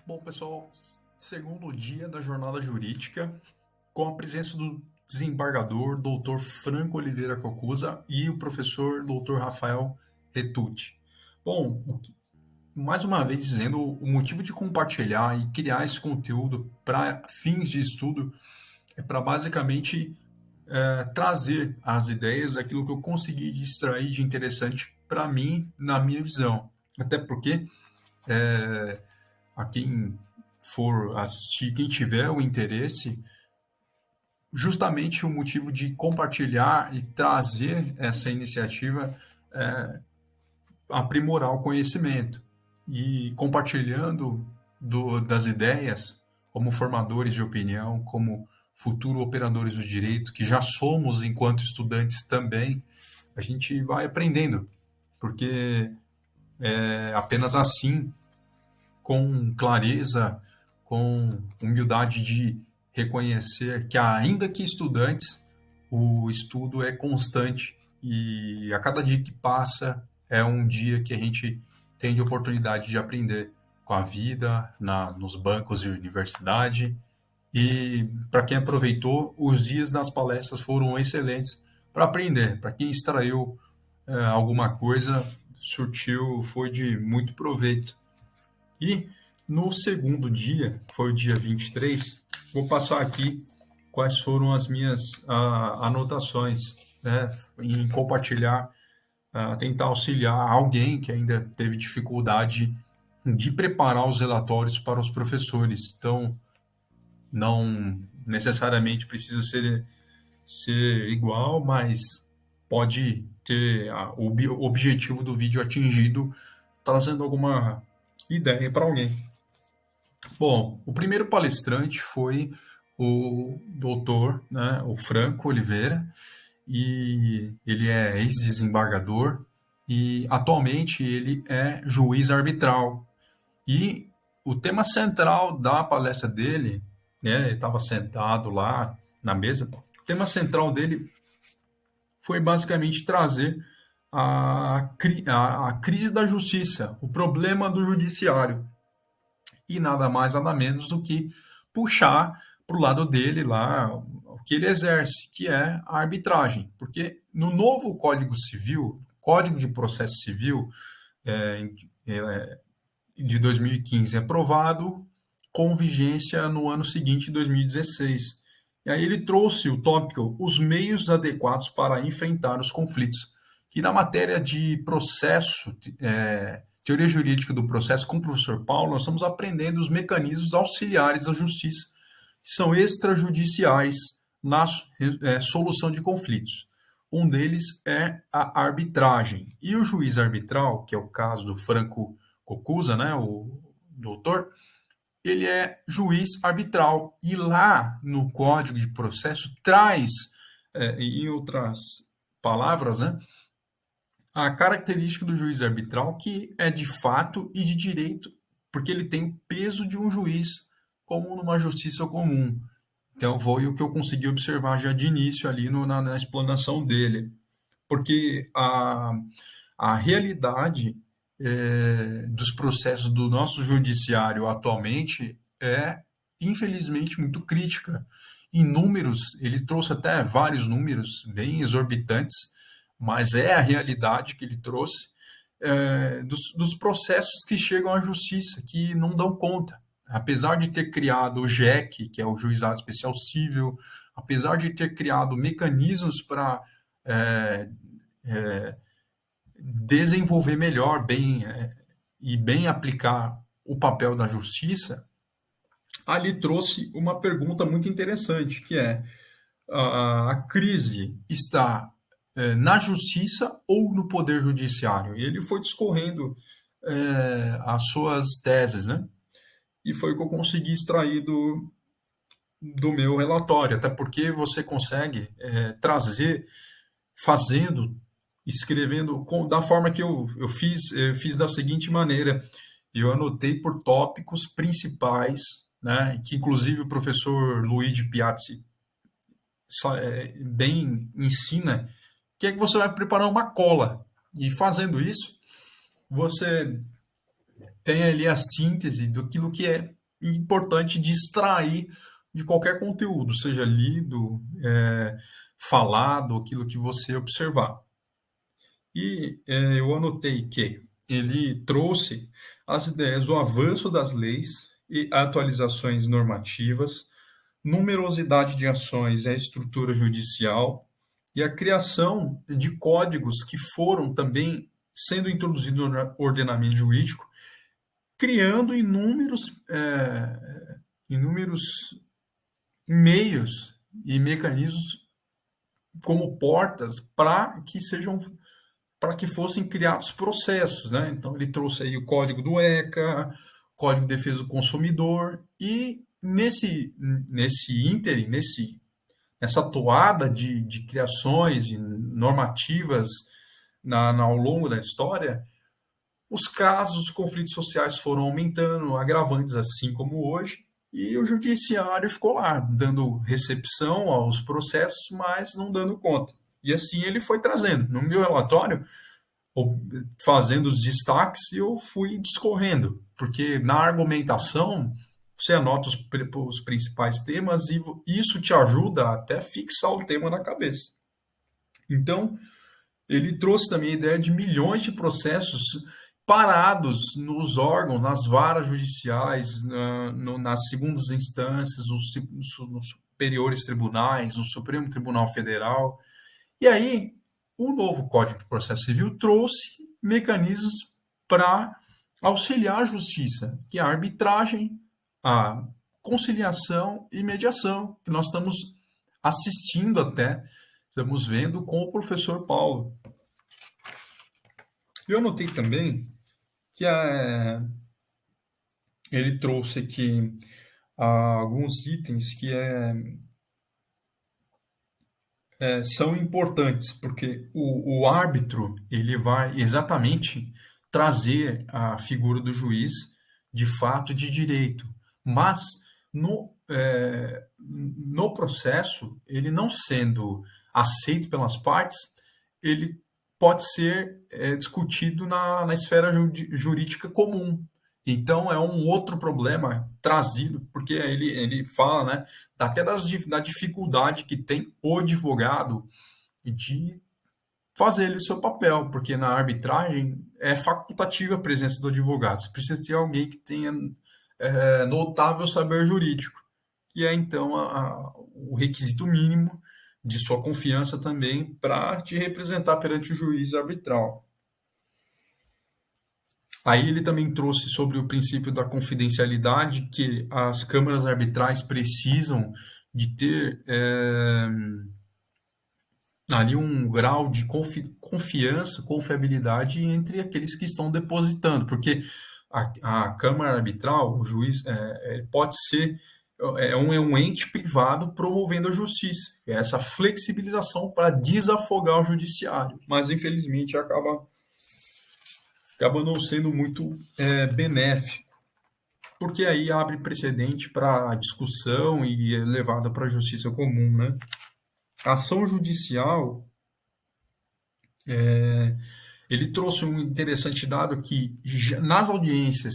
Bom, pessoal, segundo dia da jornada jurídica, com a presença do desembargador Dr. Franco Oliveira Cocuza e o professor Dr. Rafael Retucci. Bom, mais uma vez dizendo, o motivo de compartilhar e criar esse conteúdo para fins de estudo é para basicamente trazer as ideias, aquilo que eu consegui extrair de interessante para mim, na minha visão. Até porque a quem for assistir, quem tiver o interesse, justamente o motivo de compartilhar e trazer essa iniciativa é aprimorar o conhecimento. E compartilhando das ideias, como formadores de opinião, como futuros operadores do direito, que já somos enquanto estudantes também, a gente vai aprendendo, porque é apenas assim, com clareza, com humildade de reconhecer que, ainda que estudantes, o estudo é constante e a cada dia que passa é um dia que a gente tem de oportunidade de aprender com a vida, nos bancos de universidade. E para quem aproveitou, os dias das palestras foram excelentes para aprender. Para quem extraiu alguma coisa, foi de muito proveito. E no segundo dia, foi o dia 23, vou passar aqui quais foram as minhas anotações, né, em compartilhar, tentar auxiliar alguém que ainda teve dificuldade de preparar os relatórios para os professores. Então, não necessariamente precisa ser igual, mas pode ter o objetivo do vídeo atingido, trazendo alguma ideia para alguém. Bom, o primeiro palestrante foi o doutor, né, o Franco Oliveira, e ele é ex-desembargador e atualmente ele é juiz arbitral. E o tema central da palestra dele, né, ele estava sentado lá na mesa, o tema central dele foi basicamente trazer a crise da justiça, o problema do judiciário e nada mais, nada menos do que puxar para o lado dele lá o que ele exerce, que é a arbitragem. Porque no novo Código Civil, Código de Processo Civil é, de 2015, aprovado com vigência no ano seguinte, 2016. E aí ele trouxe o tópico os meios adequados para enfrentar os conflitos, que na matéria de processo, teoria jurídica do processo com o professor Paulo, nós estamos aprendendo os mecanismos auxiliares da justiça, que são extrajudiciais na solução de conflitos. Um deles é a arbitragem. E o juiz arbitral, que é o caso do Franco Cocuza, né, o doutor, ele é juiz arbitral. E lá no Código de Processo traz, em outras palavras, né, a característica do juiz arbitral, que é de fato e de direito, porque ele tem o peso de um juiz, como numa justiça comum. Então, foi o que eu consegui observar já de início ali na explanação dele. Porque a realidade dos processos do nosso judiciário atualmente é, infelizmente, muito crítica. Em números, ele trouxe até vários números bem exorbitantes, mas é a realidade que ele trouxe dos processos que chegam à justiça, que não dão conta. Apesar de ter criado o JEC, que é o Juizado Especial Cível, apesar de ter criado mecanismos para desenvolver melhor e bem aplicar o papel da justiça, ali trouxe uma pergunta muito interessante, que é a crise está na justiça ou no poder judiciário? E ele foi discorrendo as suas teses, né? E foi o que eu consegui extrair do meu relatório, até porque você consegue trazer, fazendo, escrevendo, da forma que eu fiz da seguinte maneira: eu anotei por tópicos principais, né, que inclusive o professor Luigi Piazzi bem ensina, que você vai preparar uma cola. E fazendo isso, você tem ali a síntese do que é importante de extrair de qualquer conteúdo, seja lido, falado, aquilo que você observar. E eu anotei que ele trouxe as ideias do avanço das leis e atualizações normativas, numerosidade de ações e a estrutura judicial, e a criação de códigos que foram também sendo introduzidos no ordenamento jurídico, criando inúmeros meios e mecanismos como portas para que fossem criados processos, né? Então ele trouxe aí o código do ECA, Código de Defesa do Consumidor, e nessa toada de criações, de normativas ao longo da história, os casos, os conflitos sociais foram aumentando, agravantes assim como hoje, e o judiciário ficou lá, dando recepção aos processos, mas não dando conta. E assim ele foi trazendo. No meu relatório, fazendo os destaques, eu fui discorrendo, porque na argumentação você anota os principais temas e isso te ajuda até fixar o tema na cabeça. Então, ele trouxe também a ideia de milhões de processos parados nos órgãos, nas varas judiciais, nas segundas instâncias, nos superiores tribunais, no Supremo Tribunal Federal. E aí, o novo Código de Processo Civil trouxe mecanismos para auxiliar a justiça, que é a arbitragem, a conciliação e mediação, que nós estamos assistindo até, estamos vendo com o professor Paulo. Eu anotei também que ele trouxe aqui alguns itens que são importantes, porque o árbitro ele vai exatamente trazer a figura do juiz de fato e de direito, mas no processo, ele não sendo aceito pelas partes, ele pode ser discutido na esfera jurídica comum. Então, é um outro problema trazido, porque ele fala, né, até da dificuldade que tem o advogado de fazer ele o seu papel, porque na arbitragem é facultativa a presença do advogado. Você precisa ter alguém que tenha notável saber jurídico, que é, então, o requisito mínimo de sua confiança também para te representar perante o juiz arbitral. Aí ele também trouxe sobre o princípio da confidencialidade, que as câmaras arbitrais precisam de ter ali um grau de confiança, confiabilidade entre aqueles que estão depositando, porque a câmara arbitral, o juiz, pode ser um ente privado promovendo a justiça. É essa flexibilização para desafogar o judiciário, mas infelizmente acaba não sendo muito benéfico, porque aí abre precedente para discussão e é levada para a justiça comum, né? A ação judicial, ele trouxe um interessante dado que nas audiências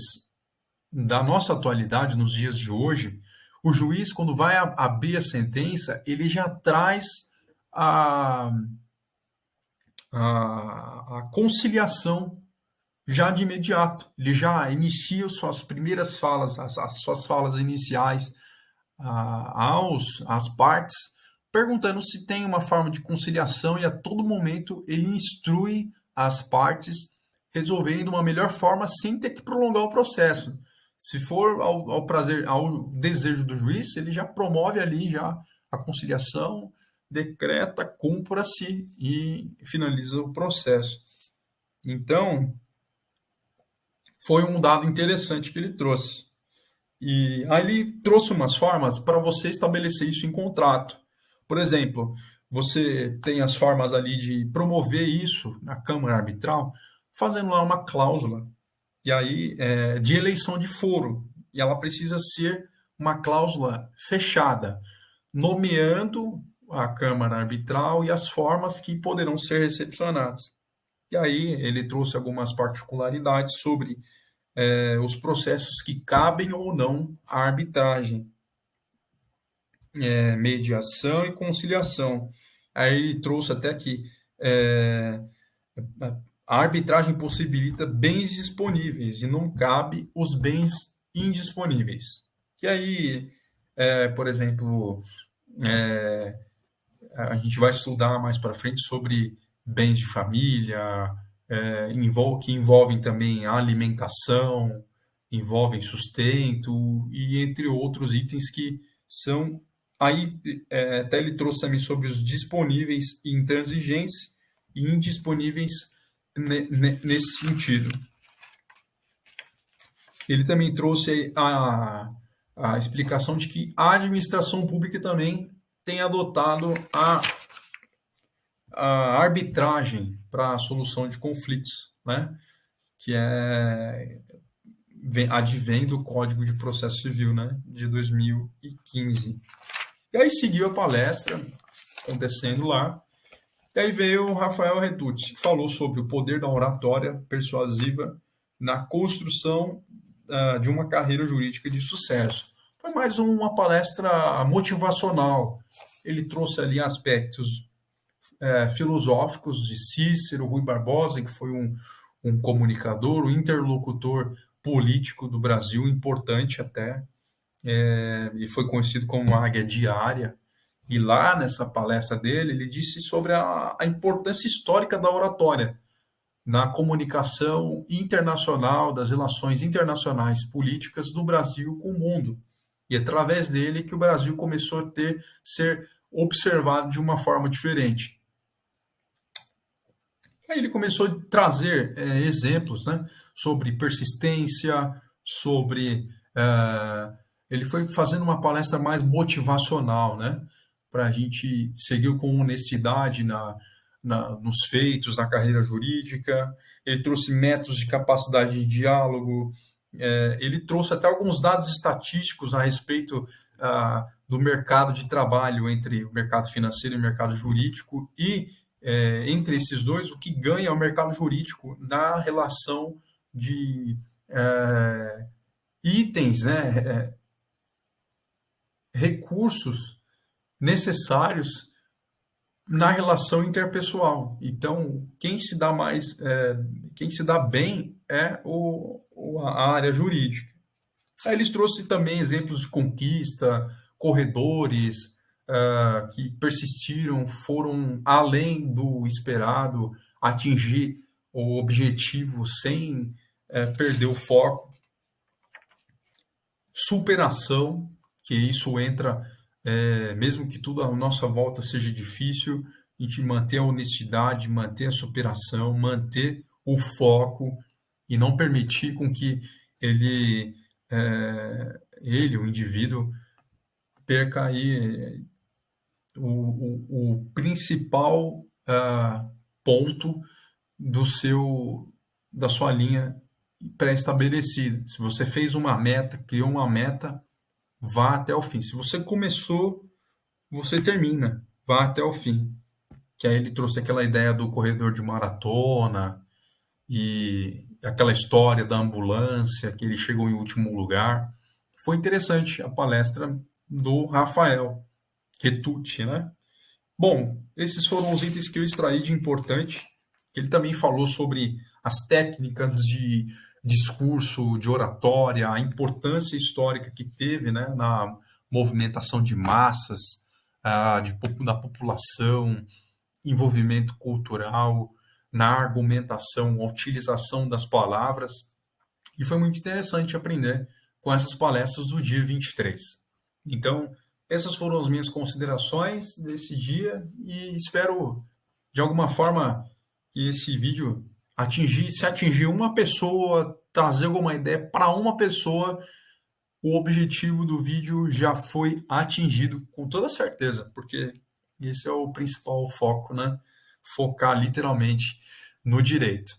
da nossa atualidade, nos dias de hoje, o juiz, quando vai abrir a sentença, ele já traz a conciliação já de imediato. Ele já inicia suas primeiras falas, as suas falas iniciais às partes, perguntando se tem uma forma de conciliação, e a todo momento ele instrui as partes resolverem de uma melhor forma sem ter que prolongar o processo. Se for ao desejo do juiz, ele já promove ali já a conciliação, decreta, cumpra-se e finaliza o processo. Então, foi um dado interessante que ele trouxe. E aí ele trouxe umas formas para você estabelecer isso em contrato. Por exemplo, você tem as formas ali de promover isso na Câmara Arbitral, fazendo lá uma cláusula, e aí de eleição de foro. E ela precisa ser uma cláusula fechada, nomeando a Câmara Arbitral e as formas que poderão ser recepcionadas. E aí ele trouxe algumas particularidades sobre os processos que cabem ou não à arbitragem, mediação e conciliação. Aí ele trouxe até que a arbitragem possibilita bens disponíveis e não cabe os bens indisponíveis. Que aí, por exemplo, a gente vai estudar mais para frente sobre bens de família, que envolvem também a alimentação, envolvem sustento e entre outros itens que são aí até ele trouxe também sobre os disponíveis e intransigentes e indisponíveis nesse sentido. Ele também trouxe a explicação de que a administração pública também tem adotado a arbitragem para a solução de conflitos, né? Que advém do Código de Processo Civil, né? De 2015. E aí seguiu a palestra acontecendo lá. E aí veio o Rafael Retucci, que falou sobre o poder da oratória persuasiva na construção de uma carreira jurídica de sucesso. Foi mais uma palestra motivacional. Ele trouxe ali aspectos filosóficos de Cícero, Rui Barbosa, que foi um comunicador, um interlocutor político do Brasil, importante até, e foi conhecido como Águia Diária. E lá nessa palestra dele, ele disse sobre a importância histórica da oratória na comunicação internacional, das relações internacionais políticas do Brasil com o mundo. E através dele que o Brasil começou a ser observado de uma forma diferente. Aí ele começou a trazer exemplos, né, sobre persistência, sobre... ele foi fazendo uma palestra mais motivacional, né, para a gente seguir com honestidade nos feitos, na carreira jurídica. Ele trouxe métodos de capacidade de diálogo. Ele trouxe até alguns dados estatísticos a respeito do mercado de trabalho entre o mercado financeiro e o mercado jurídico e entre esses dois, o que ganha é o mercado jurídico na relação de itens, né, recursos necessários na relação interpessoal. Então, quem se dá quem se dá bem é a área jurídica. Aí eles trouxeram também exemplos de conquista, corredores que persistiram, foram além do esperado, atingir o objetivo sem perder o foco. Superação, que isso entra, mesmo que tudo à nossa volta seja difícil, a gente manter a honestidade, manter a superação, manter o foco e não permitir com que o indivíduo, perca aí o principal ponto da sua linha pré-estabelecida. Se você fez uma meta, criou uma meta, vá até o fim. Se você começou, você termina, vá até o fim. Que aí ele trouxe aquela ideia do corredor de maratona e aquela história da ambulância, que ele chegou em último lugar. Foi interessante a palestra do Rafael Retucci, né? Bom, esses foram os itens que eu extraí de importante. Ele também falou sobre as técnicas de discurso, de oratória, a importância histórica que teve, né, na movimentação de massas, da população, envolvimento cultural, na argumentação, a utilização das palavras. E foi muito interessante aprender com essas palestras do dia 23. Então, essas foram as minhas considerações desse dia e espero, de alguma forma, que esse vídeo se atingir uma pessoa, trazer alguma ideia para uma pessoa, o objetivo do vídeo já foi atingido com toda certeza, porque esse é o principal foco, né? Focar literalmente no direito.